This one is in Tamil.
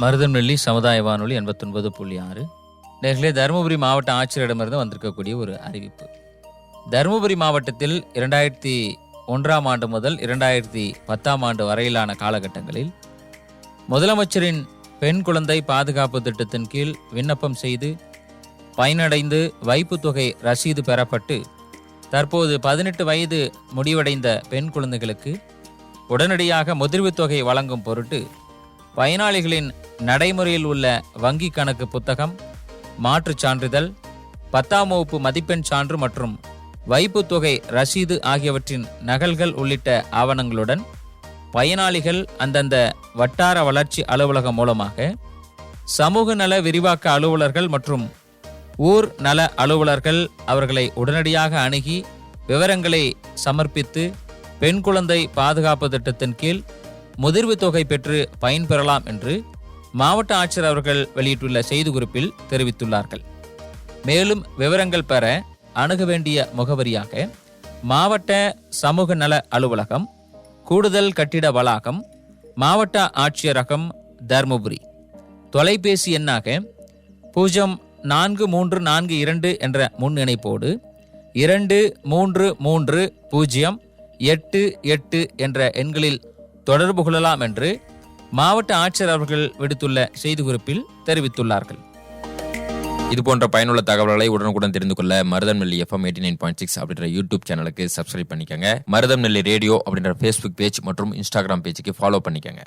மருதநெல்லி சமுதாய வானொலி 89.6. நேர்களே, தருமபுரி மாவட்ட ஆட்சியரிடமிருந்து வந்திருக்கக்கூடிய ஒரு அறிவிப்பு. தருமபுரி மாவட்டத்தில் 2001ஆம் ஆண்டு முதல் 2010ஆம் ஆண்டு வரையிலான காலகட்டங்களில் முதலமைச்சரின் பெண் குழந்தை பாதுகாப்பு திட்டத்தின் கீழ் விண்ணப்பம் செய்து பயனடைந்து வைப்பு தொகை ரசீது பெறப்பட்டு தற்போது 18 வயது முடிவடைந்த பெண் குழந்தைகளுக்கு உடனடியாக முதிர்வுத் தொகை வழங்கும் பொருட்டு பயனாளிகளின் நடைமுறையில் உள்ள வங்கி கணக்கு புத்தகம், மாற்றுச் சான்றிதழ், 10ஆம் வகுப்பு மதிப்பெண் சான்று மற்றும் வைப்பு தொகை ரசீது ஆகியவற்றின் நகல்கள் உள்ளிட்ட ஆவணங்களுடன் பயனாளிகள் அந்தந்த வட்டார வளர்ச்சி அலுவலகம் மூலமாக சமூக நல விரிவாக்க அலுவலர்கள் மற்றும் ஊர் நல அலுவலர்கள் அவர்களை உடனடியாக அணுகி விவரங்களை சமர்ப்பித்து பெண் குழந்தை பாதுகாப்பு திட்டத்தின் கீழ் முதிர்வு தொகை பெற்று பயன்பெறலாம் என்று மாவட்ட ஆட்சியர் அவர்கள் வெளியிட்டுள்ள செய்திக்குறிப்பில் தெரிவித்துள்ளார்கள். மேலும் விவரங்கள் பெற அணுக வேண்டிய முகவரியாக மாவட்ட சமூக நல அலுவலகம், கூடுதல் கட்டிட வளாகம், மாவட்ட ஆட்சியரகம், தருமபுரி. தொலைபேசி எண்ணாக 04342 என்ற முன் இணைப்போடு 233088 என்ற எண்களில் தொடர்பு கொள்ளலாம் என்று மாவட்ட ஆட்சியர் அவர்கள் விடுத்துள்ள செய்திக்குறிப்பில் தெரிவித்துள்ளார்கள். இதுபோன்ற பயனுள்ள தகவல்களை உடனுக்குடன் தெரிந்து கொள்ள மருதநெல்லி FM 89.6 அப்படின்ற யூடியூப் சேனலுக்கு சப்ஸ்கிரைப் பண்ணிக்கங்க. மருதநெல்லி ரேடியோ அப்படின்ற Facebook பேஜ் மற்றும் இன்ஸ்டாகிராம் பேஜுக்கு ஃபாலோ பண்ணிக்கங்க.